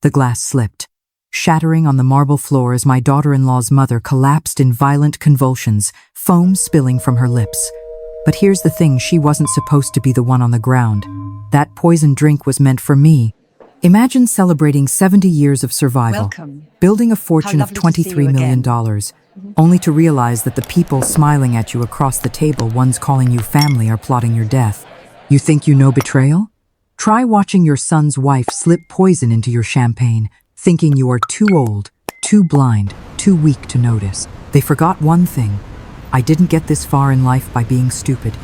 The glass slipped, shattering on the marble floor as my daughter-in-law's mother collapsed in violent convulsions, foam spilling from her lips. But here's the thing, she wasn't supposed to be the one on the ground. That poison drink was meant for me. Imagine celebrating 70 years of survival, building a fortune of $23 million, only to realize that the people smiling at you across the table, ones calling you family, are plotting your death. You think you know betrayal? Try watching your son's wife slip poison into your champagne, thinking you are too old, too blind, too weak to notice. They forgot one thing. I didn't get this far in life by being stupid.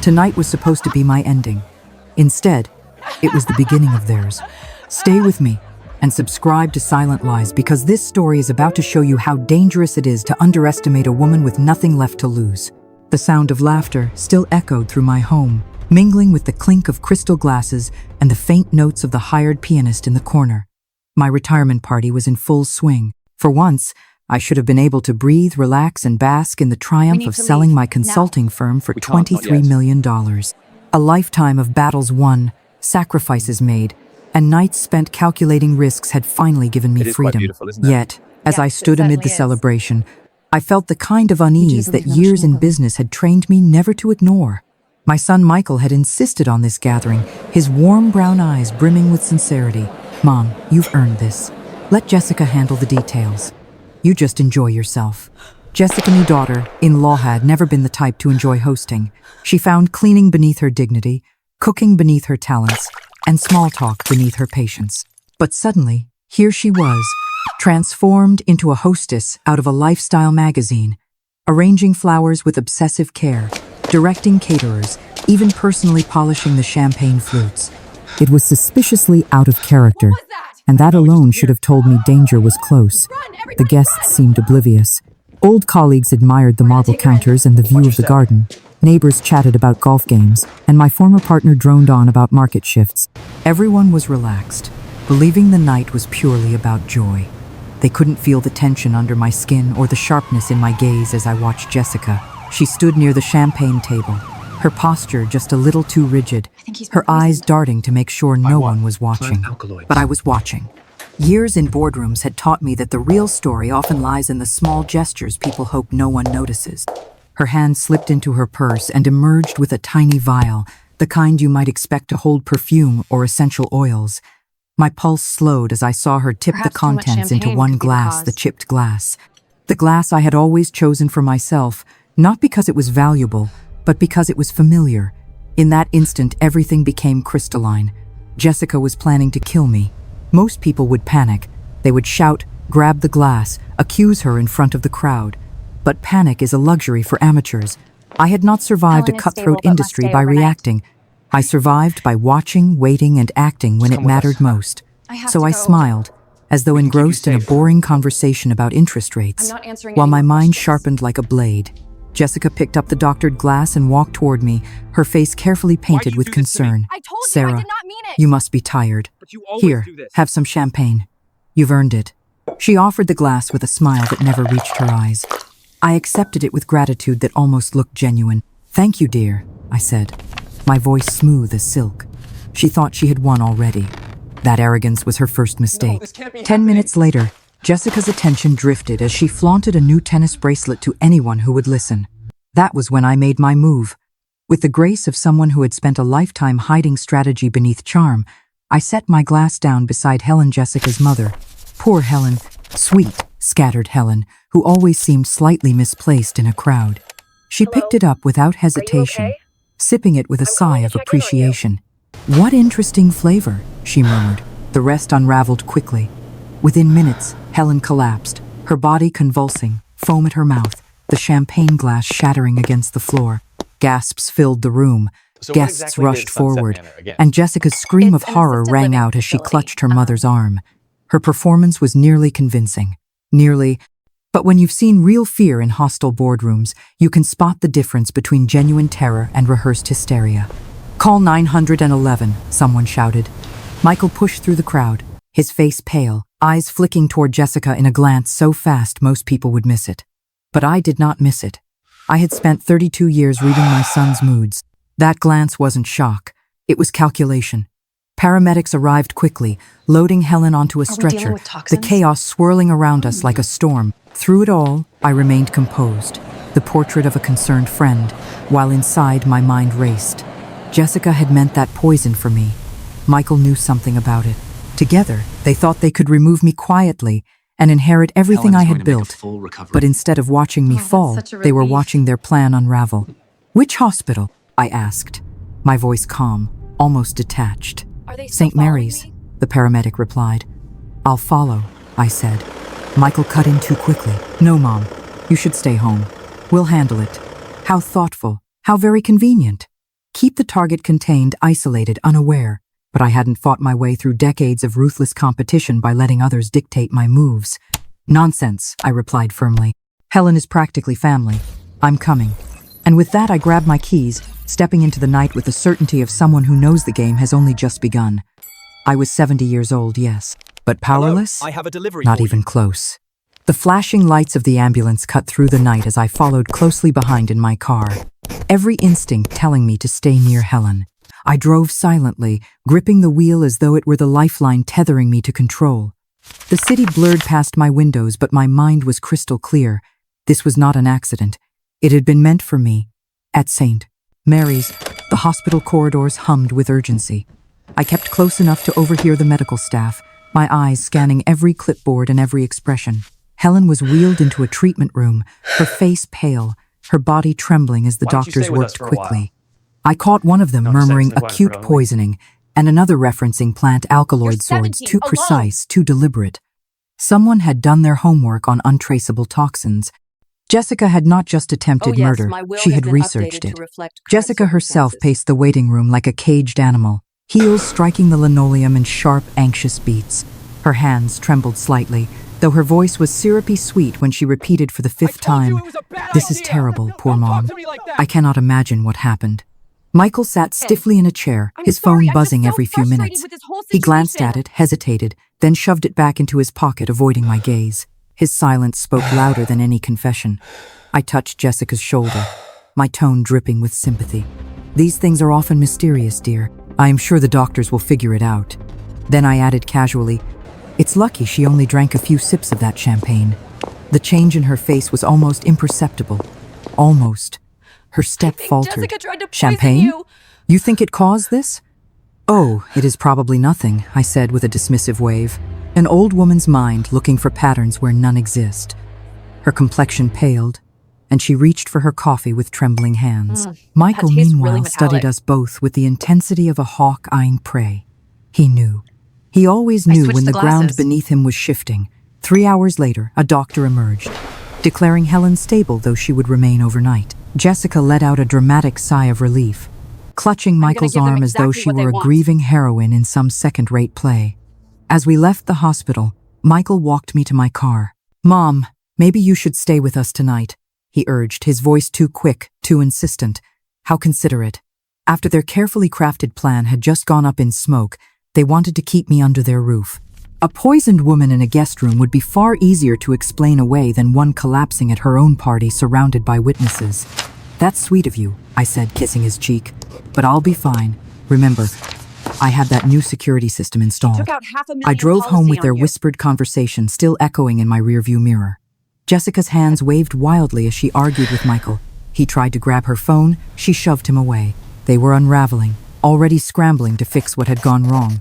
Tonight was supposed to be my ending. Instead, it was the beginning of theirs. Stay with me and subscribe to Silent Lies, because this story is about to show you how dangerous it is to underestimate a woman with nothing left to lose. The sound of laughter still echoed through my home, mingling with the clink of crystal glasses and the faint notes of the hired pianist in the corner. My retirement party was in full swing. For once, I should have been able to breathe, relax, and bask in the triumph of selling my consulting firm for $23 million. A lifetime of battles won, sacrifices made, and nights spent calculating risks had finally given me freedom. Yet, as I stood amid the celebration, I felt the kind of unease that years in business had trained me never to ignore. My son Michael had insisted on this gathering, his warm brown eyes brimming with sincerity. "Mom, you've earned this. Let Jessica handle the details. You just enjoy yourself." Jessica's new daughter-in-law had never been the type to enjoy hosting. She found cleaning beneath her dignity, cooking beneath her talents, and small talk beneath her patience. But suddenly, here she was, transformed into a hostess out of a lifestyle magazine, arranging flowers with obsessive care, directing caterers, even personally polishing the champagne flutes. It was suspiciously out of character, and that alone should have told me danger was close. The guests seemed oblivious. Old colleagues admired the marble counters and the view of the garden. Neighbors chatted about golf games, and my former partner droned on about market shifts. Everyone was relaxed, believing the night was purely about joy. They couldn't feel the tension under my skin or the sharpness in my gaze as I watched Jessica. She stood near the champagne table, her posture just a little too rigid, her eyes darting to make sure no one was watching. But I was watching. Years in boardrooms had taught me that the real story often lies in the small gestures people hope no one notices. Her hand slipped into her purse and emerged with a tiny vial, the kind you might expect to hold perfume or essential oils. My pulse slowed as I saw her tip the contents into one glass, the chipped glass. The glass I had always chosen for myself, not because it was valuable, but because it was familiar. In that instant, everything became crystalline. Jessica was planning to kill me. Most people would panic. They would shout, grab the glass, accuse her in front of the crowd. But panic is a luxury for amateurs. I had not survived a cutthroat industry by reacting. I survived by watching, waiting, and acting when it mattered most. So I smiled, as though engrossed in a boring conversation about interest rates, while my mind sharpened like a blade. Jessica picked up the doctored glass and walked toward me, her face carefully painted with concern. "Sarah, you must be tired. Here, have some champagne. You've earned it." She offered the glass with a smile that never reached her eyes. I accepted it with gratitude that almost looked genuine. "Thank you, dear," I said, my voice smooth as silk. She thought she had won already. That arrogance was her first mistake. 10 minutes later, Jessica's attention drifted as she flaunted a new tennis bracelet to anyone who would listen. That was when I made my move. With the grace of someone who had spent a lifetime hiding strategy beneath charm, I set my glass down beside Helen, Jessica's mother. Poor Helen, sweet, scattered Helen, who always seemed slightly misplaced in a crowd. She picked it up without hesitation, sipping it with a sigh of appreciation. "What interesting flavor," she murmured. The rest unraveled quickly. Within minutes, Helen collapsed, her body convulsing, foam at her mouth, the champagne glass shattering against the floor. Gasps filled the room. Guests rushed forward, and Jessica's scream of horror rang out as she clutched her mother's arm. Her performance was nearly convincing. But when you've seen real fear in hostile boardrooms, you can spot the difference between genuine terror and rehearsed hysteria. "Call 911, someone shouted. Michael pushed through the crowd, his face pale, eyes flicking toward Jessica in a glance so fast most people would miss it. But I did not miss it. I had spent 32 years reading my son's moods. That glance wasn't shock. It was calculation. Paramedics arrived quickly, loading Helen onto a stretcher, the chaos swirling around us like a storm. Through it all, I remained composed, the portrait of a concerned friend, while inside my mind raced. Jessica had meant that poison for me. Michael knew something about it. Together, they thought they could remove me quietly and inherit everything I had built. But instead of watching me fall, they were watching their plan unravel. "Which hospital?" I asked, my voice calm, almost detached. "St. Mary's," the paramedic replied. "I'll follow," I said. Michael cut in too quickly. "No, Mom. You should stay home. We'll handle it." How thoughtful. How very convenient. Keep the target contained, isolated, unaware. But I hadn't fought my way through decades of ruthless competition by letting others dictate my moves. "Nonsense," I replied firmly. "Helen is practically family. I'm coming." And with that, I grabbed my keys, stepping into the night with the certainty of someone who knows the game has only just begun. I was 70 years old, yes, but powerless? Hello, I have a delivery Not for you. even close. The flashing lights of the ambulance cut through the night as I followed closely behind in my car, every instinct telling me to stay near Helen. I drove silently, gripping the wheel as though it were the lifeline tethering me to control. The city blurred past my windows, but my mind was crystal clear. This was not an accident. It had been meant for me. At St. Mary's, the hospital corridors hummed with urgency. I kept close enough to overhear the medical staff, my eyes scanning every clipboard and every expression. Helen was wheeled into a treatment room, her face pale, her body trembling as the Why don't you doctors stay with us worked for a while? quickly. I caught one of them murmuring acute poisoning and another referencing plant alkaloid swords, too precise, too deliberate. Someone had done their homework on untraceable toxins. Jessica had not just attempted murder, she had researched it. Jessica herself paced the waiting room like a caged animal, heels striking the linoleum in sharp, anxious beats. Her hands trembled slightly, though her voice was syrupy sweet when she repeated for the 5th time, "This is terrible, poor Mom. I cannot imagine what happened." Michael sat stiffly in a chair, his phone buzzing every few minutes. He glanced at it, hesitated, then shoved it back into his pocket, avoiding my gaze. His silence spoke louder than any confession. I touched Jessica's shoulder, my tone dripping with sympathy. "These things are often mysterious, dear. I am sure the doctors will figure it out." Then I added casually, "It's lucky she only drank a few sips of that champagne." The change in her face was almost imperceptible. Almost. Her step faltered. "Champagne? You think it caused this?" "Oh, it is probably nothing," I said with a dismissive wave. An old woman's mind looking for patterns where none exist. Her complexion paled, and she reached for her coffee with trembling hands. Michael, meanwhile, studied us both with the intensity of a hawk eyeing prey. He knew. He always knew when the ground beneath him was shifting. 3 hours later, a doctor emerged, declaring Helen stable, though she would remain overnight. Jessica let out a dramatic sigh of relief, clutching Michael's arm as though she were a grieving heroine in some second-rate play. As we left the hospital, Michael walked me to my car. "Mom, maybe you should stay with us tonight," he urged, his voice too quick, too insistent. How considerate. After their carefully crafted plan had just gone up in smoke, they wanted to keep me under their roof. A poisoned woman in a guest room would be far easier to explain away than one collapsing at her own party surrounded by witnesses. "That's sweet of you," I said, kissing his cheek. "But I'll be fine. Remember, I have that new security system installed." I drove home with their whispered conversation still echoing in my rearview mirror. Jessica's hands waved wildly as she argued with Michael. He tried to grab her phone, she shoved him away. They were unraveling, already scrambling to fix what had gone wrong.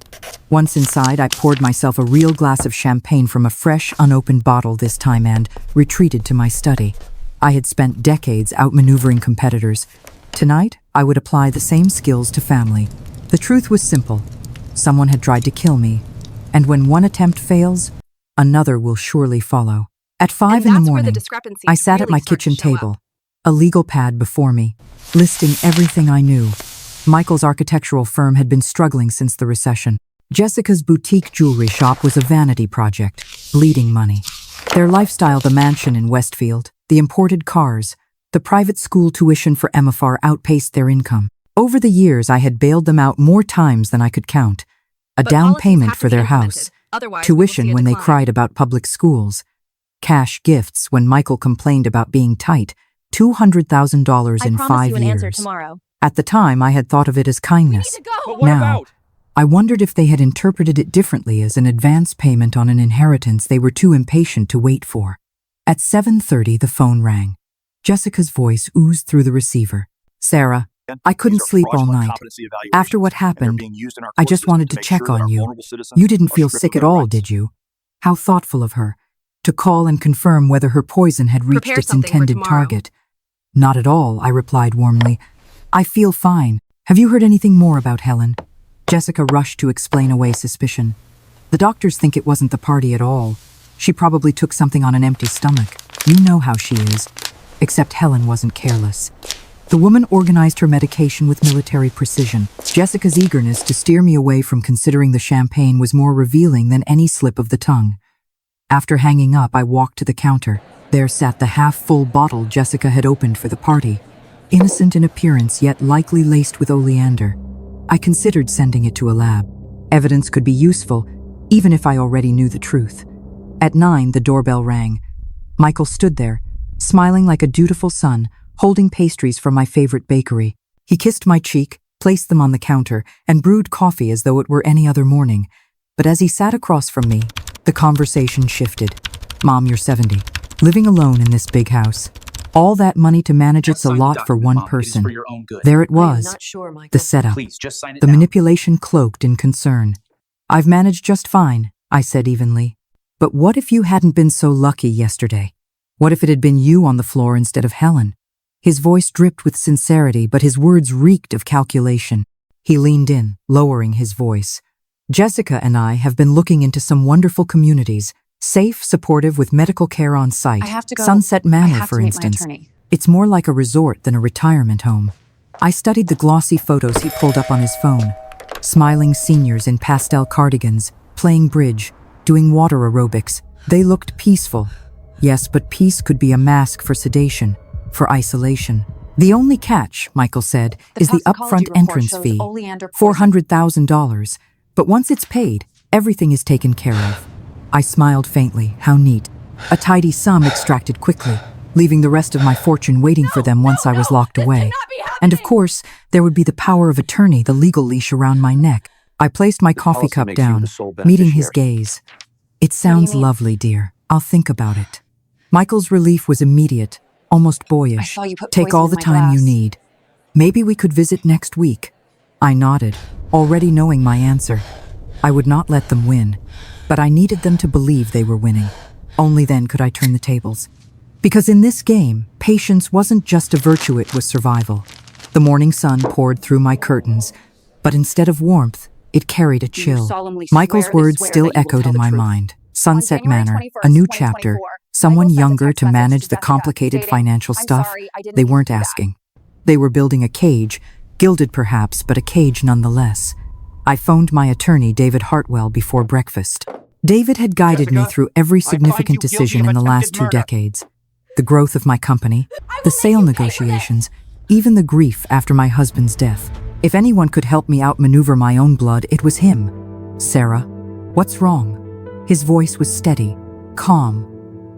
Once inside, I poured myself a real glass of champagne from a fresh, unopened bottle this time and retreated to my study. I had spent decades outmaneuvering competitors. Tonight, I would apply the same skills to family. The truth was simple. Someone had tried to kill me, and when one attempt fails, another will surely follow. At 5 in the morning, I sat at my kitchen table, a legal pad before me, listing everything I knew. Michael's architectural firm had been struggling since the recession. Jessica's boutique jewelry shop was a vanity project, bleeding money. Their lifestyle, the mansion in Westfield, the imported cars, the private school tuition for Emifar outpaced their income. Over the years, I had bailed them out more times than I could count. A down payment for their house, tuition when they cried about public schools, cash gifts when Michael complained about being tight, $200,000 in 5 years. At the time, I had thought of it as kindness. But what Now, about? I wondered if they had interpreted it differently as an advance payment on an inheritance they were too impatient to wait for. At 7:30, the phone rang. Jessica's voice oozed through the receiver. "Sarah, I couldn't sleep all night. After what happened, I just wanted to check on you. You didn't feel sick at all, did you?" How thoughtful of her, to call and confirm whether her poison had reached its intended target. "Not at all," I replied warmly. "I feel fine. Have you heard anything more about Helen?" Jessica rushed to explain away suspicion. "The doctors think it wasn't the party at all. She probably took something on an empty stomach. You know how she is. Except Helen wasn't careless. The woman organized her medication with military precision. Jessica's eagerness to steer me away from considering the champagne was more revealing than any slip of the tongue. After hanging up, I walked to the counter. There sat the half-full bottle Jessica had opened for the party. Innocent in appearance, yet likely laced with oleander. I considered sending it to a lab. Evidence could be useful, even if I already knew the truth. At 9, the doorbell rang. Michael stood there, smiling like a dutiful son, holding pastries from my favorite bakery. He kissed my cheek, placed them on the counter, and brewed coffee as though it were any other morning. But as he sat across from me, the conversation shifted. "Mom, you're 70. Living alone in this big house. All that money to manage, it's a lot for one person." There it was, the setup, the manipulation cloaked in concern. "I've managed just fine," I said evenly. "But what if you hadn't been so lucky yesterday? What if it had been you on the floor instead of Helen?" His voice dripped with sincerity, but his words reeked of calculation. He leaned in, lowering his voice. "Jessica and I have been looking into some wonderful communities. Safe, supportive, with medical care on site. I have to go. Sunset I Manor, have for to meet my instance. attorney. It's more like a resort than a retirement home." I studied the glossy photos he pulled up on his phone. Smiling seniors in pastel cardigans, playing bridge, doing water aerobics. They looked peaceful. Yes, but peace could be a mask for sedation, for isolation. "The only catch," Michael said, "is the upfront entrance fee, $400,000. But once it's paid, everything is taken care of." I smiled faintly. How neat. A tidy sum extracted quickly, leaving the rest of my fortune waiting for them once I was locked away. And of course, there would be the power of attorney, the legal leash around my neck. I placed my coffee cup down, meeting his gaze. "It sounds lovely, dear. I'll think about it." Michael's relief was immediate, almost boyish. I saw you put "Take poison all in the my time you glass." need. Maybe we could visit next week." I nodded, already knowing my answer. I would not let them win, but I needed them to believe they were winning. Only then could I turn the tables. Because in this game, patience wasn't just a virtue, it was survival. The morning sun poured through my curtains, but instead of warmth, it carried a chill. Michael's words still echoed in my mind. Sunset Manor, a new chapter, someone younger to manage the complicated financial stuff. They weren't asking. They were building a cage, gilded perhaps, but a cage nonetheless. I phoned my attorney, David Hartwell, before breakfast. David had guided me through every significant decision in the last 2 decades. The growth of my company, the sale negotiations, even the grief after my husband's death. If anyone could help me outmaneuver my own blood, it was him. "Sarah, what's wrong?" His voice was steady, calm,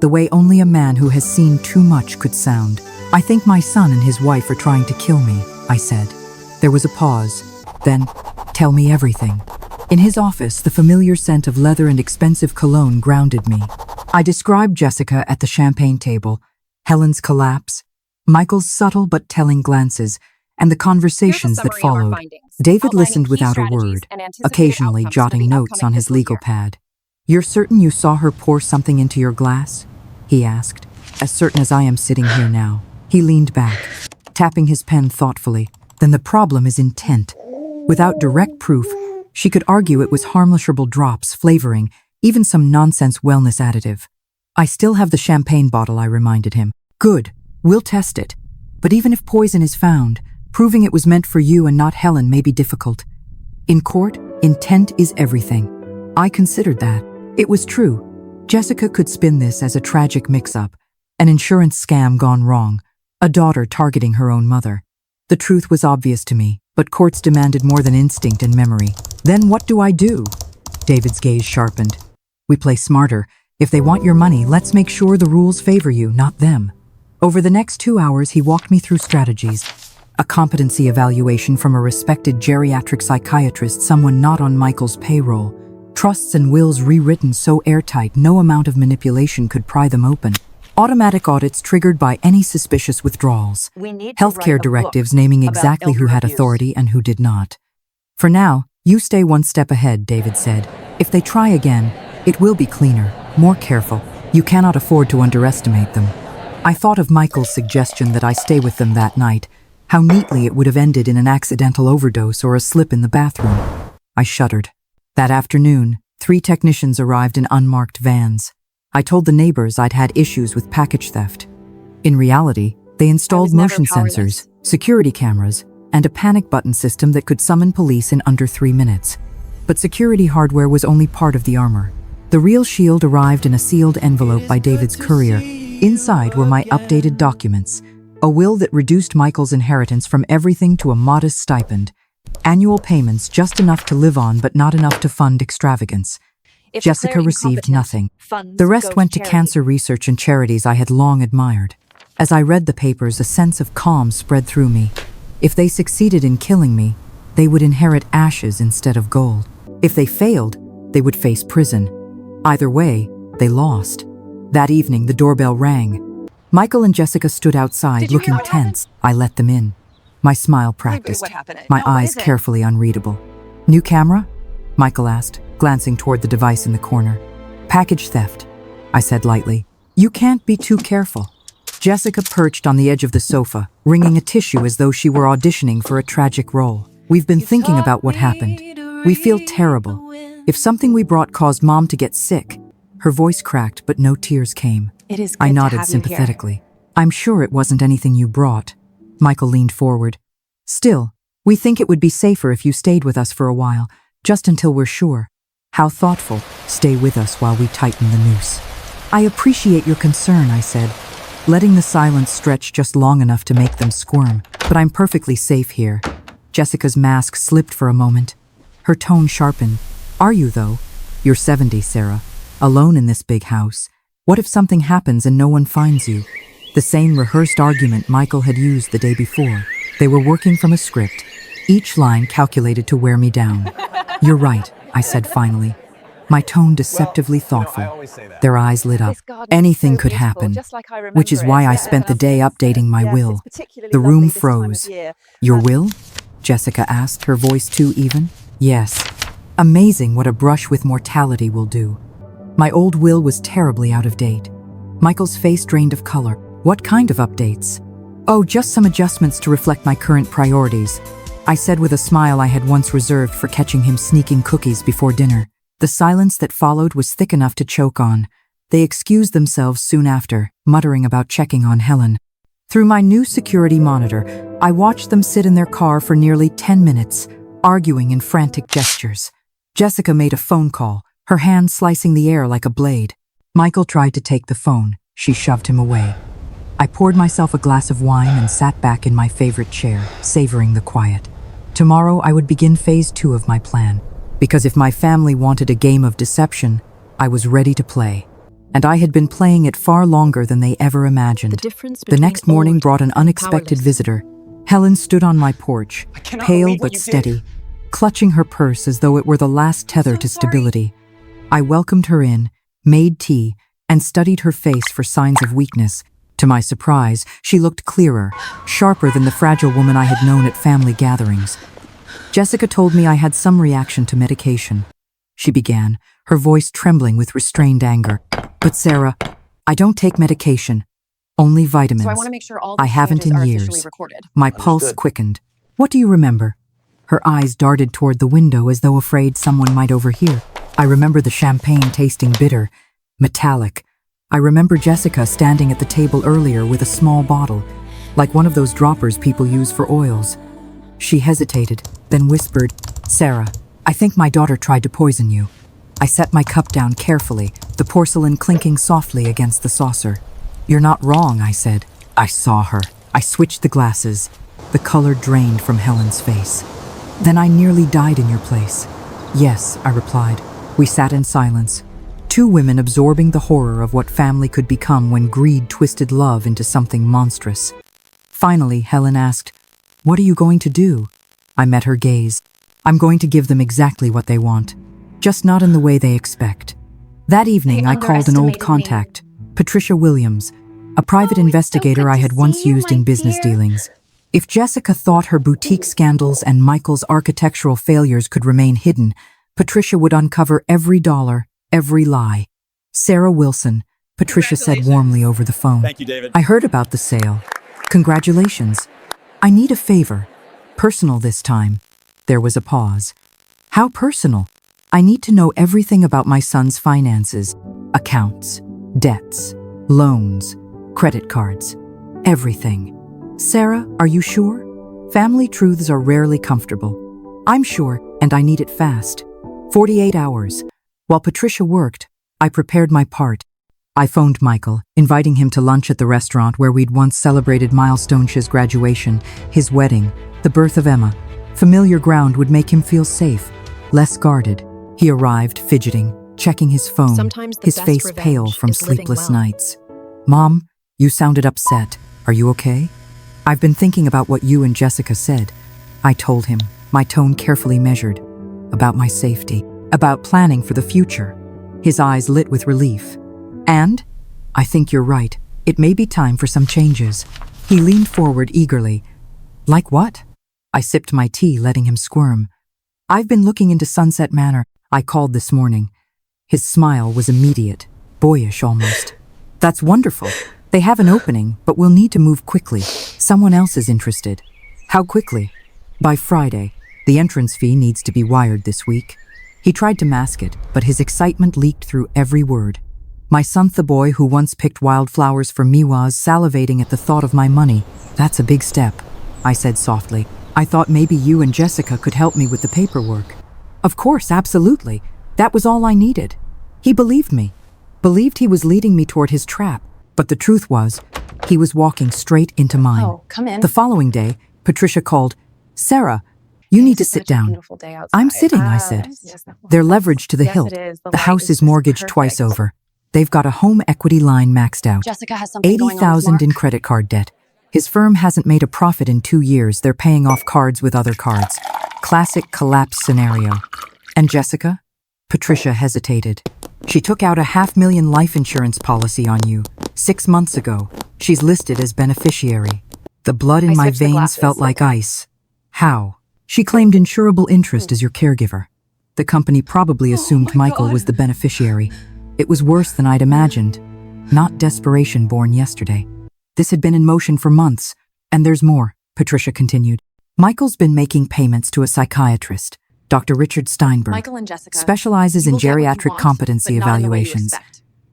the way only a man who has seen too much could sound. "I think my son and his wife are trying to kill me," I said. There was a pause. Then, "Tell me everything." In his office, the familiar scent of leather and expensive cologne grounded me. I described Jessica at the champagne table, Helen's collapse, Michael's subtle but telling glances, and the conversations that followed. David listened without a word, occasionally jotting notes on his legal pad. "You're certain you saw her pour something into your glass?" he asked. "As certain as I am sitting here now." He leaned back, tapping his pen thoughtfully. "Then the problem is intent. Without direct proof, she could argue it was harmless herbal drops, flavoring, even some nonsense wellness additive." "I still have the champagne bottle," I reminded him. "Good, we'll test it. But even if poison is found, proving it was meant for you and not Helen may be difficult. In court, intent is everything." I considered that. It was true. Jessica could spin this as a tragic mix-up, an insurance scam gone wrong, a daughter targeting her own mother. The truth was obvious to me, but courts demanded more than instinct and memory. "Then what do I do?" David's gaze sharpened. "We play smarter. If they want your money, let's make sure the rules favor you, not them." Over the next 2 hours, he walked me through strategies. A competency evaluation from a respected geriatric psychiatrist, someone not on Michael's payroll. Trusts and wills rewritten so airtight no amount of manipulation could pry them open. Automatic audits triggered by any suspicious withdrawals. Healthcare directives naming exactly who had authority and who did not. For now, you stay one step ahead, David said. If they try again, it will be cleaner, more careful. You cannot afford to underestimate them. I thought of Michael's suggestion that I stay with them that night. How neatly it would have ended in an accidental overdose or a slip in the bathroom. I shuddered. That afternoon, 3 technicians arrived in unmarked vans. I told the neighbors I'd had issues with package theft. In reality, they installed motion sensors, security cameras, and a panic button system that could summon police in under 3 minutes. But security hardware was only part of the armor. The real shield arrived in a sealed envelope by David's courier. Inside were my updated documents, a will that reduced Michael's inheritance from everything to a modest stipend, annual payments just enough to live on but not enough to fund extravagance. Jessica received nothing. The rest went to cancer research and charities I had long admired. As I read the papers, a sense of calm spread through me. If they succeeded in killing me, they would inherit ashes instead of gold. If they failed, they would face prison. Either way, they lost. That evening, the doorbell rang. Michael and Jessica stood outside, looking tense. I let them in. My smile practiced, my eyes carefully unreadable. New camera? Michael asked, glancing toward the device in the corner. Package theft, I said lightly. You can't be too careful. Jessica perched on the edge of the sofa, wringing a tissue as though she were auditioning for a tragic role. We've been thinking about what happened. We feel terrible. If something we brought caused Mom to get sick. Her voice cracked, but no tears came. I nodded sympathetically. I'm sure it wasn't anything you brought. Michael leaned forward. Still, we think it would be safer if you stayed with us for a while, just until we're sure. How thoughtful. Stay with us while we tighten the noose. I appreciate your concern, I said, letting the silence stretch just long enough to make them squirm. But I'm perfectly safe here. Jessica's mask slipped for a moment. Her tone sharpened. Are you, though? You're 70, Sarah. Alone in this big house. What if something happens and no one finds you? The same rehearsed argument Michael had used the day before. They were working from a script, each line calculated to wear me down. You're right, I said finally, my tone deceptively thoughtful. Their eyes lit up. Anything could happen, which is why I spent the day updating my will. The room froze. Your will? Jessica asked, her voice too even. Yes. Amazing what a brush with mortality will do. My old will was terribly out of date. Michael's face drained of color. What kind of updates? Oh, just some adjustments to reflect my current priorities, I said with a smile I had once reserved for catching him sneaking cookies before dinner. The silence that followed was thick enough to choke on. They excused themselves soon after, muttering about checking on Helen. Through my new security monitor, I watched them sit in their car for nearly 10 minutes, arguing in frantic gestures. Jessica made a phone call, her hand slicing the air like a blade. Michael tried to take the phone. She shoved him away. I poured myself a glass of wine and sat back in my favorite chair, savoring the quiet. Tomorrow I would begin phase 2 of my plan, because if my family wanted a game of deception, I was ready to play. And I had been playing it far longer than they ever imagined. The next morning brought an unexpected visitor. Helen stood on my porch, pale but steady, clutching her purse as though it were the last tether to stability. I welcomed her in, made tea, and studied her face for signs of weakness. To my surprise, she looked clearer, sharper than the fragile woman I had known at family gatherings. Jessica told me I had some reaction to medication. She began, her voice trembling with restrained anger. But Sarah, I don't take medication. Only vitamins. So I want to make sure all I haven't in years. My pulse quickened. What do you remember? Her eyes darted toward the window as though afraid someone might overhear. I remember the champagne tasting bitter, metallic. I remember Jessica standing at the table earlier with a small bottle, like one of those droppers people use for oils. She hesitated, then whispered, Sarah, I think my daughter tried to poison you. I set my cup down carefully, the porcelain clinking softly against the saucer. You're not wrong, I said. I saw her. I switched the glasses. The color drained from Helen's face. Then I nearly died in your place. Yes, I replied. We sat in silence. Two women absorbing the horror of what family could become when greed twisted love into something monstrous. Finally, Helen asked, What are you going to do? I met her gaze. I'm going to give them exactly what they want, just not in the way they expect. That evening, I called an old contact, Patricia Williams, a private investigator I had once used in business dealings. If Jessica thought her boutique scandals and Michael's architectural failures could remain hidden, Patricia would uncover every dollar, every lie. Sarah Wilson, Patricia said warmly over the phone. Thank you, David. I heard about the sale. Congratulations. I need a favor. Personal this time. There was a pause. How personal? I need to know everything about my son's finances, accounts, debts, loans, credit cards, everything. Sarah, are you sure? Family truths are rarely comfortable. I'm sure, and I need it fast. 48 hours. While Patricia worked, I prepared my part. I phoned Michael, inviting him to lunch at the restaurant where we'd once celebrated Milestone's graduation, his wedding, the birth of Emma. Familiar ground would make him feel safe, less guarded. He arrived, fidgeting, checking his phone, his face pale from sleepless nights. Mom, you sounded upset. Are you okay? I've been thinking about what you and Jessica said. I told him, my tone carefully measured, about my safety, about planning for the future. His eyes lit with relief. And? I think you're right. It may be time for some changes. He leaned forward eagerly. Like what? I sipped my tea, letting him squirm. I've been looking into Sunset Manor. I called this morning. His smile was immediate, boyish almost. That's wonderful. They have an opening, but we'll need to move quickly. Someone else is interested. How quickly? By Friday. The entrance fee needs to be wired this week. He tried to mask it, but his excitement leaked through every word. My son, the boy who once picked wildflowers for me, was salivating at the thought of my money. That's a big step, I said softly. I thought maybe you and Jessica could help me with the paperwork. Of course, absolutely. That was all I needed. He believed me. Believed he was leading me toward his trap. But the truth was, he was walking straight into mine. Oh, come in. The following day, Patricia called, Sarah, you need to sit down. I'm sitting, I said. They're leveraged to the hilt. The house is mortgaged twice over. They've got a home equity line maxed out. Jessica has something going on with $80,000 in Mark. credit card debt. His firm hasn't made a profit in 2 years. They're paying off cards with other cards. Classic collapse scenario. And Jessica? Patricia hesitated. She took out a $500,000 life insurance policy on you 6 months ago. She's listed as beneficiary. The blood in my veins felt like ice. How? She claimed insurable interest as your caregiver. The company probably assumed Michael was the beneficiary. It was worse than I'd imagined. Not desperation born yesterday. This had been in motion for months. And there's more, Patricia continued. Michael's been making payments to a psychiatrist, Dr. Richard Steinberg. Michael and Jessica Specializes in geriatric competency evaluations.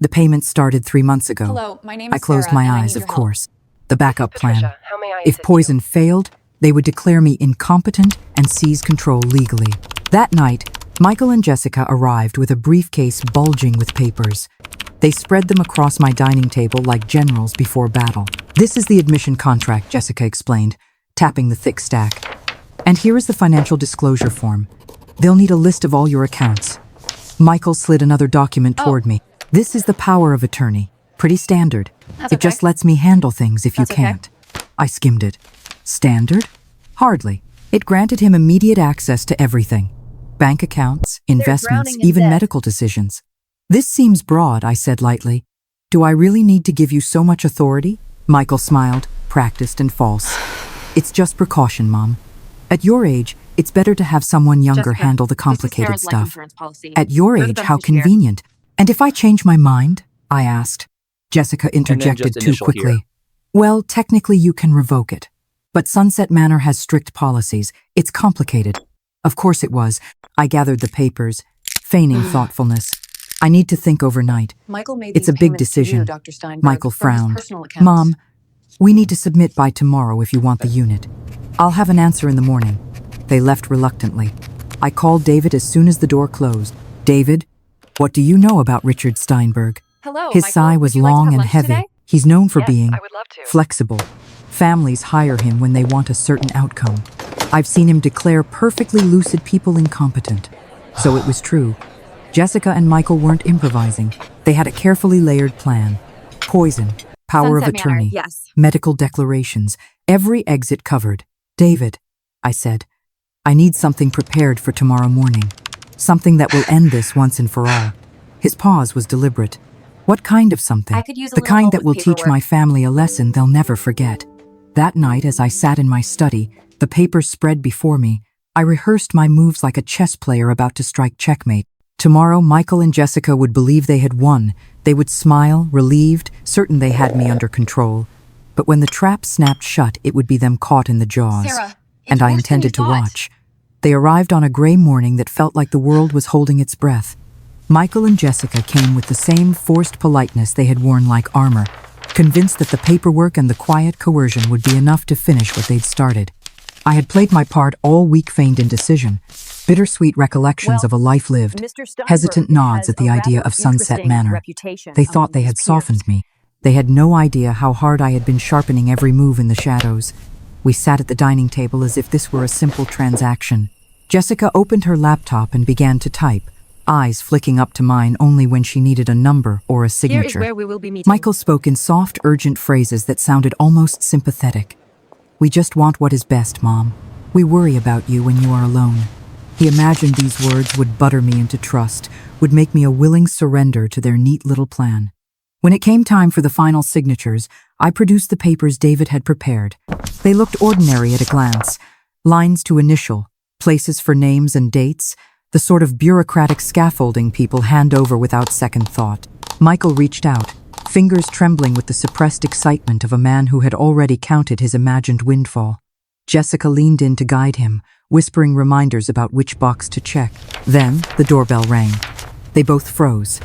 The payments started 3 months ago. Hello, my name is I closed Sarah, my and I eyes, need of your help. course. The backup plan. Patricia, how may I If assist poison failed, they would declare me incompetent and seize control legally. That night, Michael and Jessica arrived with a briefcase bulging with papers. They spread them across my dining table like generals before battle. This is the admission contract, Jessica explained, tapping the thick stack. And here is the financial disclosure form. They'll need a list of all your accounts. Michael slid another document toward me. This is the power of attorney. Pretty standard. It just lets me handle things if you can't. I skimmed it. Standard? Hardly. It granted him immediate access to everything. Bank accounts, investments, drowning in even debt. medical decisions. This seems broad, I said lightly. Do I really need to give you so much authority? Michael smiled, practiced and false. It's just precaution, Mom. At your age, it's better to have someone younger Jessica, handle the this is complicated Sarah's life stuff. insurance policy. At your You're the age, how beneficiary. convenient. And if I change my mind? I asked. Jessica interjected just too initial quickly. here. Well, technically you can revoke it. But Sunset Manor has strict policies. It's complicated. Of course it was. I gathered the papers, feigning thoughtfulness. I need to think overnight. Michael made It's these a big payments to you, decision. Dr. Steinberg, Michael from his frowned. personal accounts. Mom, we need to submit by tomorrow if you want the unit. I'll have an answer in the morning. They left reluctantly. I called David as soon as the door closed. David, what do you know about Richard Steinberg? Hello, His Michael. sigh was Would you like to long have and lunch heavy. today? He's known for Yes, being I would love to. flexible. Families hire him when they want a certain outcome. I've seen him declare perfectly lucid people incompetent. So it was true. Jessica and Michael weren't improvising. They had a carefully layered plan. Poison, power Sunset of attorney, Manor, yes. medical declarations, every exit covered. David, I said, I need something prepared for tomorrow morning. Something that will end this once and for all. His pause was deliberate. What kind of something? I could use a The little kind help that with will teach paperwork. my family a lesson they'll never forget. That night, as I sat in my study, the papers spread before me, I rehearsed my moves like a chess player about to strike checkmate. Tomorrow, Michael and Jessica would believe they had won. They would smile, relieved, certain they had me under control. But when the trap snapped shut, it would be them caught in the jaws. Sarah, And I intended to watch. They arrived on a gray morning that felt like the world was holding its breath. Michael and Jessica came with the same forced politeness they had worn like armor, convinced that the paperwork and the quiet coercion would be enough to finish what they'd started. I had played my part all week, feigned indecision, bittersweet recollections of a life lived, hesitant nods at the idea of Sunset Manor. They thought they had softened me. They had no idea how hard I had been sharpening every move in the shadows. We sat at the dining table as if this were a simple transaction. Jessica opened her laptop and began to type, eyes flicking up to mine only when she needed a number or a signature. Here is where we will be meeting. Michael spoke in soft, urgent phrases that sounded almost sympathetic. We just want what is best, Mom. We worry about you when you are alone. He imagined these words would butter me into trust, would make me a willing surrender to their neat little plan. When it came time for the final signatures, I produced the papers David had prepared. They looked ordinary at a glance. Lines to initial, places for names and dates, the sort of bureaucratic scaffolding people hand over without second thought. Michael reached out, fingers trembling with the suppressed excitement of a man who had already counted his imagined windfall. Jessica leaned in to guide him, whispering reminders about which box to check. Then, the doorbell rang. They both froze.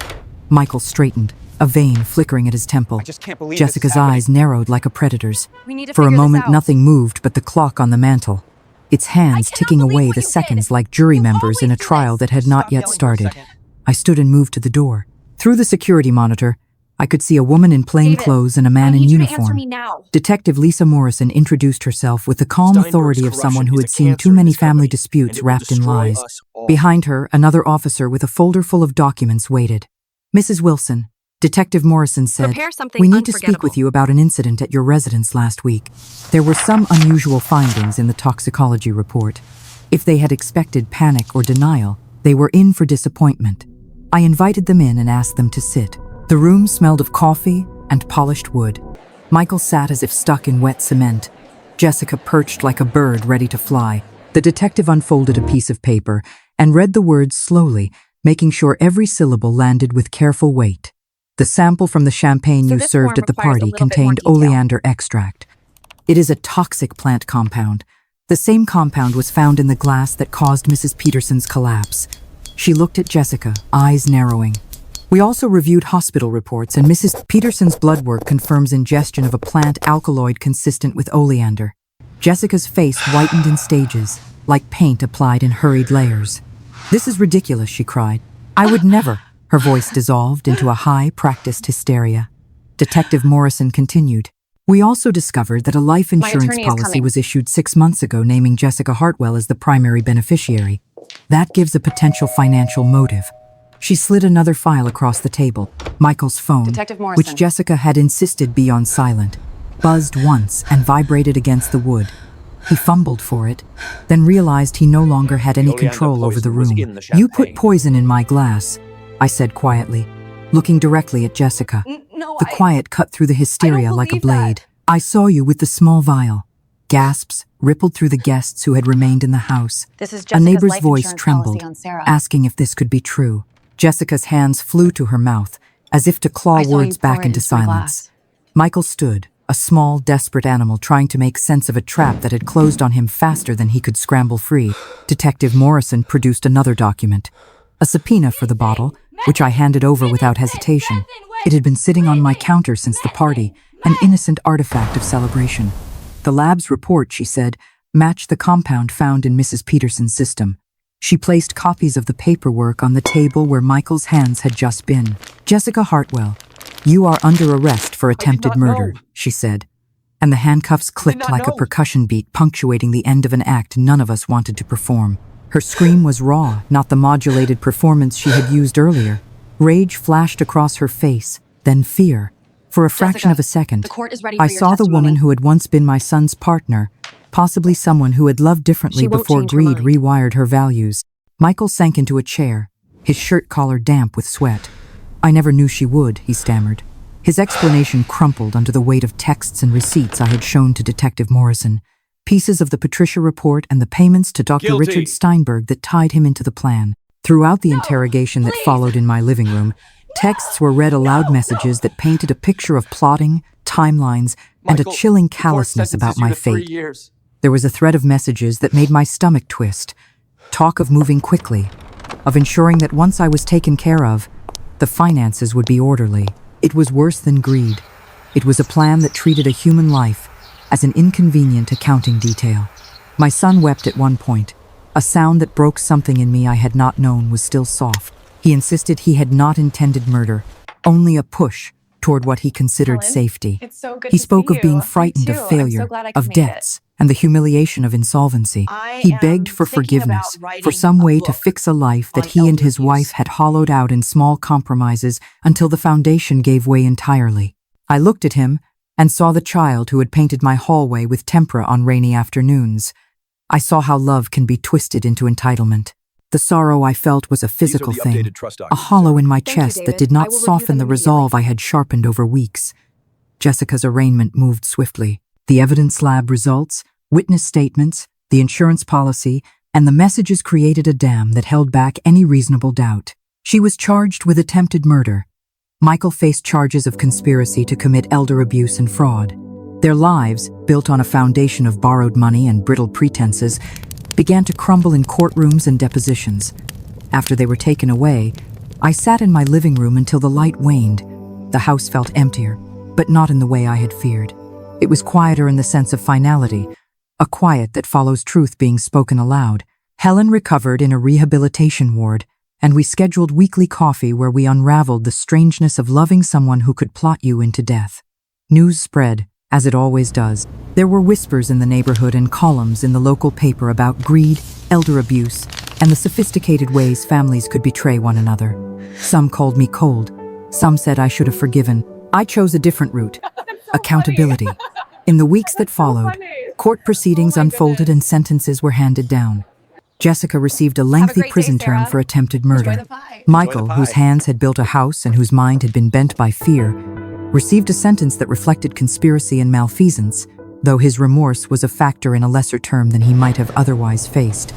Michael straightened, a vein flickering at his temple. I just can't believe Jessica's eyes narrowed like a predator's. We need to For a figure this moment, out. nothing moved but the clock on the mantel, its hands cannot ticking believe away what the you seconds did. like jury You members in a always do trial this. that had not yet yelling for a started. second. I stood and moved to the door. Through the security monitor, I could see a woman in plain David, clothes and a I man in need you to answer uniform. me now. Detective Lisa Morrison introduced herself with the calm Steinberg's authority of someone who corruption had is a seen cancer too in many this family company, disputes and it will wrapped in destroy lies. us all. Behind her, another officer with a folder full of documents waited. Mrs. Wilson, Detective Morrison said, Prepare something "We need to speak unforgettable." with you about an incident at your residence last week. There were some unusual findings in the toxicology report. If they had expected panic or denial, they were in for disappointment. I invited them in and asked them to sit. The room smelled of coffee and polished wood. Michael sat as if stuck in wet cement. Jessica perched like a bird ready to fly. The detective unfolded a piece of paper and read the words slowly, making sure every syllable landed with careful weight. The sample from the champagne So you this served form at the requires a party little bit more contained detail. oleander extract. It is a toxic plant compound. The same compound was found in the glass that caused Mrs. Peterson's collapse. She looked at Jessica, eyes narrowing. We also reviewed hospital reports, and Mrs. Peterson's blood work confirms ingestion of a plant alkaloid consistent with oleander. Jessica's face whitened in stages, like paint applied in hurried layers. "This is ridiculous," she cried. "I would never." Her voice dissolved into a high-practiced hysteria. Detective Morrison continued. "We also discovered that a life insurance attorney is policy coming. was issued 6 months ago naming Jessica Hartwell as the primary beneficiary. That gives a potential financial motive." She slid another file across the table, Michael's phone, Detective Morrison. which Jessica had insisted be on silent, buzzed once and vibrated against the wood. He fumbled for it, then realized he no longer had any Oleander control over the poison was room. in the "You put champagne." poison in my glass," I said quietly, looking directly at Jessica. No, The quiet cut through the hysteria like a believe that. blade. "I saw you with the small vial." Gasps rippled through the guests who had remained in the house. This is A Jessica's neighbor's life voice insurance trembled, policy on Sarah. asking if this could be true. Jessica's hands flew to her mouth, as if to claw I saw you words pour back it into into my silence. glass. Michael stood, a small, desperate animal trying to make sense of a trap that had closed on him faster than he could scramble free. Detective Morrison produced another document, a subpoena for the bottle, which I handed over without hesitation. It had been sitting on my counter since the party, an innocent artifact of celebration. The lab's report, she said, matched the compound found in Mrs. Peterson's system. She placed copies of the paperwork on the table where Michael's hands had just been. "Jessica Hartwell, you are under arrest for attempted not murder," know. she said. And the handcuffs clicked not like a know. percussion beat, punctuating the end of an act none of us wanted to perform. Her scream was raw, not the modulated performance she had used earlier. Rage flashed across her face, then fear. For a fraction Jessica, of a second, the court is ready I for your saw the woman testimony. who had once been my son's partner possibly someone who had loved differently She won't before change her greed mind. rewired her values. Michael sank into a chair, his shirt collar damp with sweat. "I never knew she would," he stammered. His explanation crumpled under the weight of texts and receipts I had shown to Detective Morrison, pieces of the Patricia report and the payments to Dr. Guilty. Richard Steinberg that tied him into the plan. Throughout the interrogation that followed in my living room, texts were read aloud, messages that painted a picture of plotting, timelines, and a Michael, chilling the court callousness about sentences you my to 3 fate. years. There was a thread of messages that made my stomach twist. Talk of moving quickly, of ensuring that once I was taken care of, the finances would be orderly. It was worse than greed. It was a plan that treated a human life as an inconvenient accounting detail. My son wept at one point. A sound that broke something in me I had not known was still soft. He insisted he had not intended murder, only a push toward what he considered Helen, safety. it's so good He to spoke see of being you. frightened Me of too. I'm failure, so glad I of could make it. debts, and the humiliation of insolvency. I He am begged for thinking forgiveness, about writing for some a way to book fix a life that on he and elder his abuse. wife had hollowed out in small compromises until the foundation gave way entirely. I looked at him and saw the child who had painted my hallway with tempera on rainy afternoons. I saw how love can be twisted into entitlement. The sorrow I felt was a physical the thing, updated trust a documents, hollow in my Thank you, chest that David. did I not will review soften them the immediately. resolve I had sharpened over weeks. Jessica's arraignment moved swiftly. The evidence lab results, witness statements, the insurance policy, and the messages created a dam that held back any reasonable doubt. She was charged with attempted murder. Michael faced charges of conspiracy to commit elder abuse and fraud. Their lives, built on a foundation of borrowed money and brittle pretenses, began to crumble in courtrooms and depositions. After they were taken away, I sat in my living room until the light waned. The house felt emptier, but not in the way I had feared. It was quieter in the sense of finality, a quiet that follows truth being spoken aloud. Helen recovered in a rehabilitation ward, and we scheduled weekly coffee where we unraveled the strangeness of loving someone who could plot you into death. News spread, as it always does. There were whispers in the neighborhood and columns in the local paper about greed, elder abuse, and the sophisticated ways families could betray one another. Some called me cold. Some said I should have forgiven. I chose a different route: accountability. In the weeks that followed, court proceedings unfolded and sentences were handed down. Jessica received a lengthy great day, prison term Sarah. for attempted Enjoy murder. the pie. Michael, pie. whose hands had built a house and whose mind had been bent by fear, received a sentence that reflected conspiracy and malfeasance, though his remorse was a factor in a lesser term than he might have otherwise faced.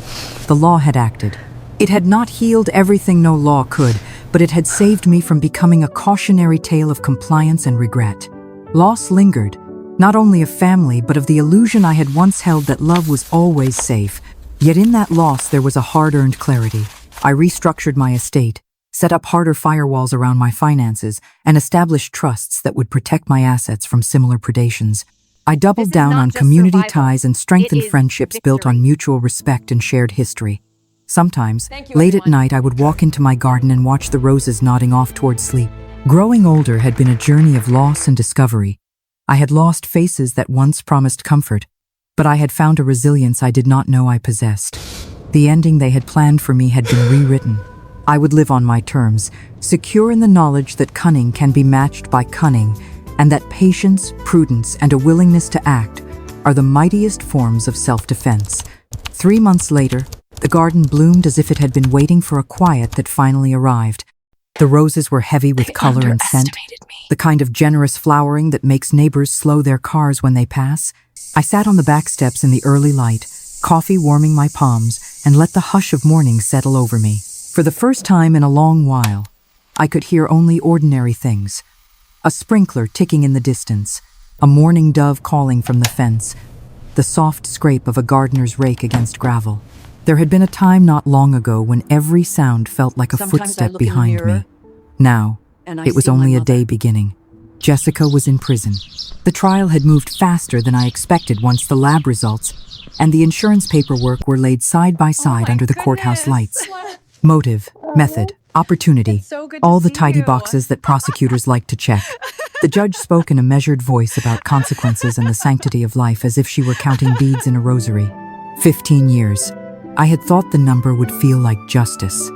The law had acted. It had not healed everything no law could, but it had saved me from becoming a cautionary tale of compliance and regret. Loss lingered, not only of family, but of the illusion I had once held that love was always safe. Yet in that loss there was a hard-earned clarity. I restructured my estate, set up harder firewalls around my finances, and established trusts that would protect my assets from similar predations. I doubled This is down not on just community survival. ties and strengthened It is friendships built on victory. mutual respect and shared history. Sometimes, Thank you, late at everyone. night, I would walk into my garden and watch the roses nodding off towards sleep. Growing older had been a journey of loss and discovery. I had lost faces that once promised comfort, but I had found a resilience I did not know I possessed. The ending they had planned for me had been rewritten. I would live on my terms, secure in the knowledge that cunning can be matched by cunning, and that patience, prudence, and a willingness to act are the mightiest forms of self-defense. 3 months later, the garden bloomed as if it had been waiting for a quiet that finally arrived. The roses were heavy with color and scent, the kind of generous flowering that makes neighbors slow their cars when they pass. I sat on the back steps in the early light, coffee warming my palms, and let the hush of morning settle over me. For the first time in a long while, I could hear only ordinary things. A sprinkler ticking in the distance, a mourning dove calling from the fence, the soft scrape of a gardener's rake against gravel. There had been a time not long ago when every sound felt like a Sometimes I footstep look in the behind mirror me. Now, and I it was see my only a mother. day beginning. Jessica was in prison. The trial had moved faster than I expected once the lab results and the insurance paperwork were laid side by side under the courthouse lights. Motive, method, opportunity, It's so good to all the see tidy you. boxes that prosecutors like to check. The judge spoke in a measured voice about consequences and the sanctity of life as if she were counting beads in a rosary. 15 years. I had thought the number would feel like justice.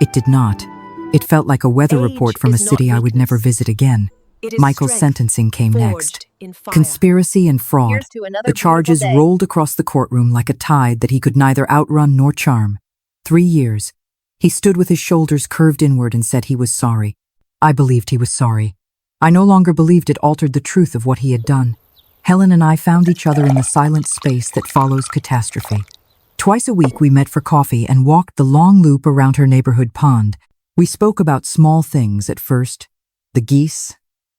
It did not. It felt like a weather Age report from a is not city I would never weakness. visit again. It is Michael's strength sentencing came forged next. in fire. Conspiracy and fraud. Here's to another The charges beautiful day. rolled across the courtroom like a tide that he could neither outrun nor charm. 3 years. He stood with his shoulders curved inward and said he was sorry. I believed he was sorry. I no longer believed it altered the truth of what he had done. Helen and I found each other in the silent space that follows catastrophe. Twice a week we met for coffee and walked the long loop around her neighborhood pond. We spoke about small things at first. The geese,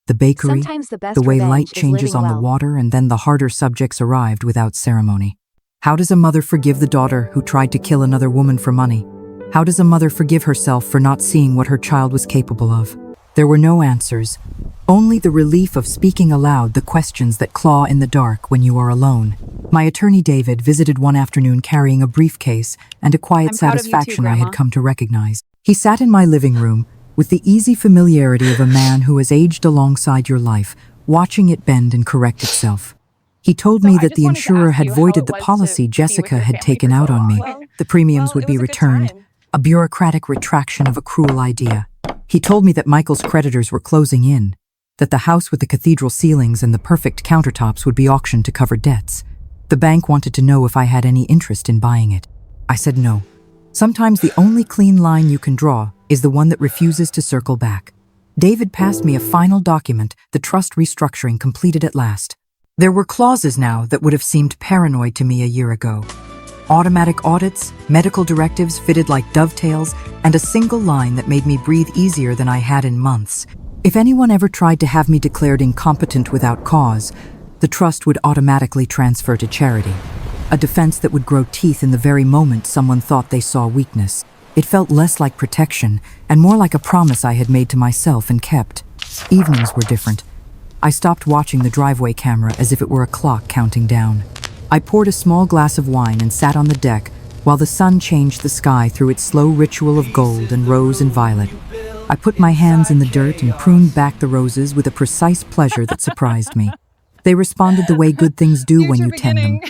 the bakery, Sometimes the best the way revenge light is changes living on the well. water, and then the harder subjects arrived without ceremony. How does a mother forgive the daughter who tried to kill another woman for money? How does a mother forgive herself for not seeing what her child was capable of? There were no answers, only the relief of speaking aloud the questions that claw in the dark when you are alone. My attorney David visited one afternoon carrying a briefcase and a quiet I'm proud of you too, satisfaction I Grandma. had come to recognize. He sat in my living room with the easy familiarity of a man who has aged alongside your life, watching it bend and correct itself. He told So me I that just the wanted to insurer ask had you how voided it the was to policy be with Jessica your had family taken for out so on me. long. The premiums Well, would it be was a good returned. time. A bureaucratic retraction of a cruel idea. He told me that Michael's creditors were closing in, that the house with the cathedral ceilings and the perfect countertops would be auctioned to cover debts. The bank wanted to know if I had any interest in buying it. I said no. Sometimes the only clean line you can draw is the one that refuses to circle back. David passed me a final document, the trust restructuring completed at last. There were clauses now that would have seemed paranoid to me a year ago. Automatic audits, medical directives fitted like dovetails, and a single line that made me breathe easier than I had in months. If anyone ever tried to have me declared incompetent without cause, the trust would automatically transfer to charity. A defense that would grow teeth in the very moment someone thought they saw weakness. It felt less like protection and more like a promise I had made to myself and kept. Evenings were different. I stopped watching the driveway camera as if it were a clock counting down. I poured a small glass of wine and sat on the deck while the sun changed the sky through its slow ritual of gold and rose and violet. I put my hands in the dirt and pruned back the roses with a precise pleasure that surprised me. They responded the way good things do when you tend them.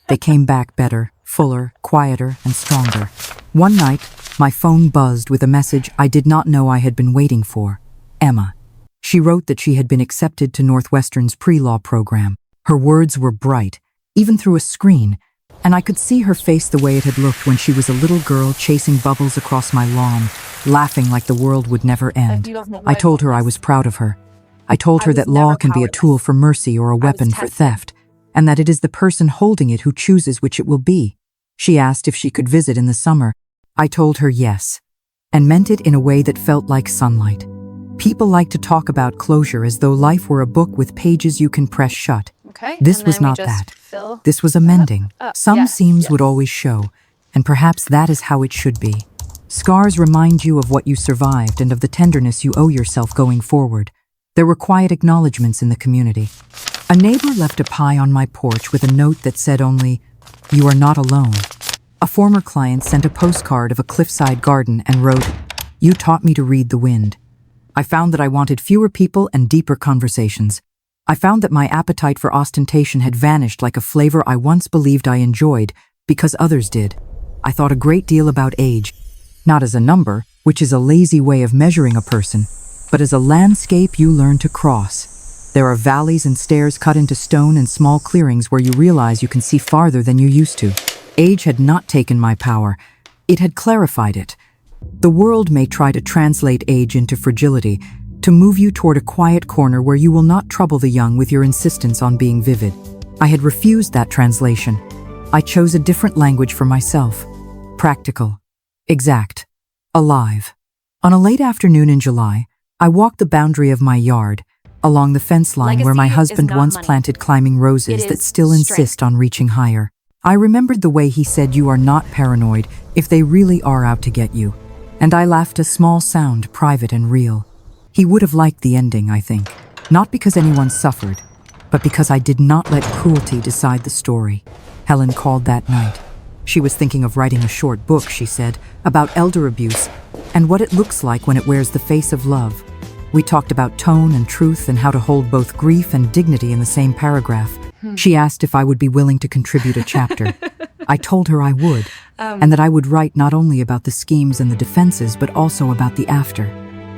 They came back better, fuller, quieter, and stronger. One night, my phone buzzed with a message I did not know I had been waiting for. Emma. She wrote that she had been accepted to Northwestern's pre-law program. Her words were bright, even through a screen, and I could see her face the way it had looked when she was a little girl chasing bubbles across my lawn, laughing like the world would never end. I told her I was proud of her. I told her that law can be a tool for mercy or a weapon for theft, and that it is the person holding it who chooses which it will be. She asked if she could visit in the summer. I told her yes, and meant it in a way that felt like sunlight. People like to talk about closure as though life were a book with pages you can press shut. Okay. This and was then we not just that. fill This was that amending. up. Some Yes, seams yes. would always show, and perhaps that is how it should be. Scars remind you of what you survived and of the tenderness you owe yourself going forward. There were quiet acknowledgments in the community. A neighbor left a pie on my porch with a note that said only, "You are not alone." A former client sent a postcard of a cliffside garden and wrote, "You taught me to read the wind." I found that I wanted fewer people and deeper conversations. I found that my appetite for ostentation had vanished like a flavor I once believed I enjoyed because others did. I thought a great deal about age, not as a number, which is a lazy way of measuring a person, but as a landscape you learn to cross. There are valleys and stairs cut into stone and small clearings where you realize you can see farther than you used to. Age had not taken my power. It had clarified it. The world may try to translate age into fragility, to move you toward a quiet corner where you will not trouble the young with your insistence on being vivid. I had refused that translation. I chose a different language for myself. Practical. Exact. Alive. On a late afternoon in July, I walked the boundary of my yard, along the fence line where my Legacy is husband not once money. planted climbing roses It that is still insist on reaching higher. I remembered the way he said you are not paranoid if they really are out to get you. And I laughed a small sound, private and real. He would have liked the ending, I think. Not because anyone suffered, but because I did not let cruelty decide the story. Helen called that night. She was thinking of writing a short book, she said, about elder abuse and what it looks like when it wears the face of love. We talked about tone and truth and how to hold both grief and dignity in the same paragraph. She asked if I would be willing to contribute a chapter. I told her I would, and that I would write not only about the schemes and the defenses, but also about the after.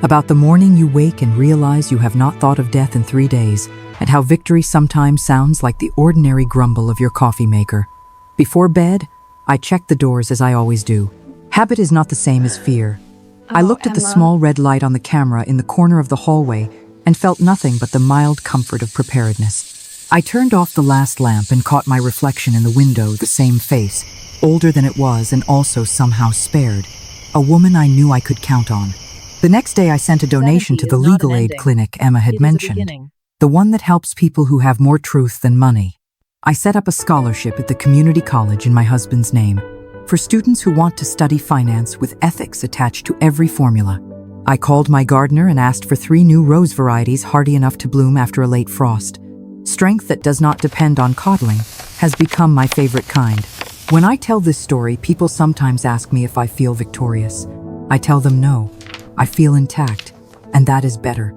About the morning you wake and realize you have not thought of death in 3 days, and how victory sometimes sounds like the ordinary grumble of your coffee maker. Before bed, I check the doors as I always do. Habit is not the same as fear. I looked at the small red light on the camera in the corner of the hallway and felt nothing but the mild comfort of preparedness. I turned off the last lamp and caught my reflection in the window, the same face, older than it was and also somehow spared. A woman I knew I could count on. The next day I sent a donation to the legal aid clinic Emma had mentioned, the one that helps people who have more truth than money. I set up a scholarship at the community college in my husband's name for students who want to study finance with ethics attached to every formula. I called my gardener and asked for 3 new rose varieties hardy enough to bloom after a late frost. Strength that does not depend on coddling has become my favorite kind. When I tell this story, people sometimes ask me if I feel victorious. I tell them no, I feel intact, and that is better.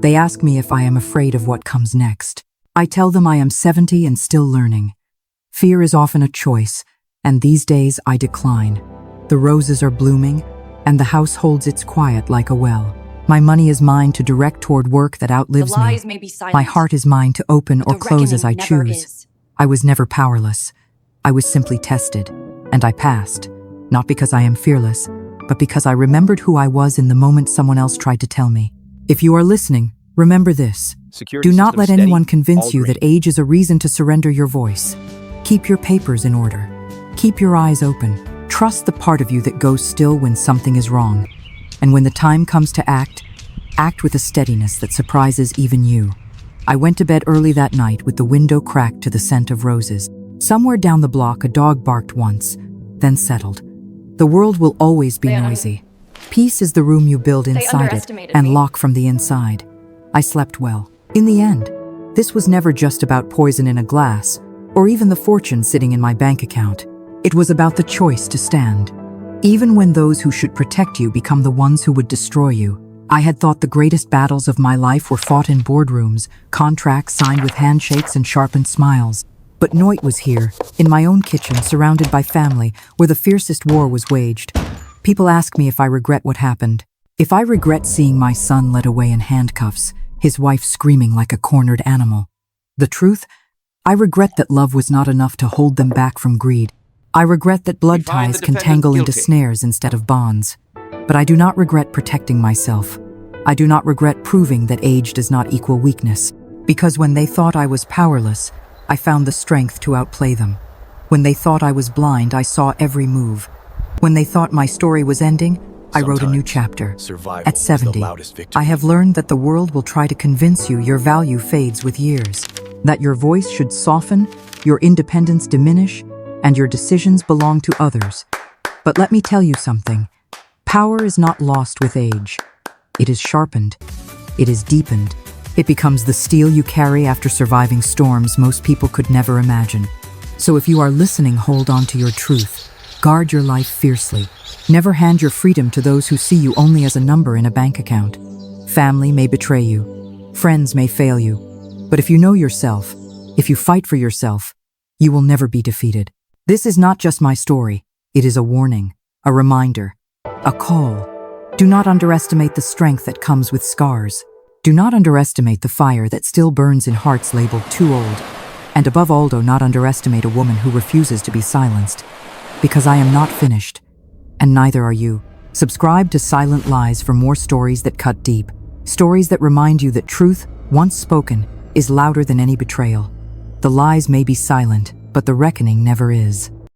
They ask me if I am afraid of what comes next. I tell them I am 70 and still learning. Fear is often a choice, and these days I decline. The roses are blooming, and the house holds its quiet like a well. My money is mine to direct toward work that outlives me. My heart is mine to open or close as I choose. I was never powerless. I was simply tested, and I passed. Not because I am fearless, but because I remembered who I was in the moment someone else tried to tell me. If you are listening, remember this. Do not let anyone convince you that age is a reason to surrender your voice. Keep your papers in order. Keep your eyes open. Trust the part of you that goes still when something is wrong. And when the time comes to act with a steadiness that surprises even you. I went to bed early that night with the window cracked to the scent of roses. Somewhere down the block, a dog barked once, then settled. The world will always be noisy. Peace is the room you build inside it and lock from the inside. I slept well. In the end, this was never just about poison in a glass, or even the fortune sitting in my bank account. It was about the choice to stand. Even when those who should protect you become the ones who would destroy you. I had thought the greatest battles of my life were fought in boardrooms, contracts signed with handshakes and sharpened smiles. But Noit was here, in my own kitchen, surrounded by family, where the fiercest war was waged. People ask me if I regret what happened. If I regret seeing my son led away in handcuffs, his wife screaming like a cornered animal. The truth? I regret that love was not enough to hold them back from greed. I regret that blood ties can tangle into snares instead of bonds. But I do not regret protecting myself. I do not regret proving that age does not equal weakness. Because when they thought I was powerless, I found the strength to outplay them. When they thought I was blind, I saw every move. When they thought my story was ending, I wrote a new chapter. At 70, I have learned that the world will try to convince you your value fades with years, that your voice should soften, your independence diminish, and your decisions belong to others. But let me tell you something. Power is not lost with age. It is sharpened. It is deepened. It becomes the steel you carry after surviving storms most people could never imagine. So if you are listening, hold on to your truth. Guard your life fiercely. Never hand your freedom to those who see you only as a number in a bank account. Family may betray you. Friends may fail you. But if you know yourself, if you fight for yourself, you will never be defeated. This is not just my story. It is a warning, a reminder, a call. Do not underestimate the strength that comes with scars. Do not underestimate the fire that still burns in hearts labeled too old. And above all, do not underestimate a woman who refuses to be silenced. Because I am not finished, and neither are you. Subscribe to Silent Lies for more stories that cut deep. Stories that remind you that truth, once spoken, is louder than any betrayal. The lies may be silent, but the reckoning never is.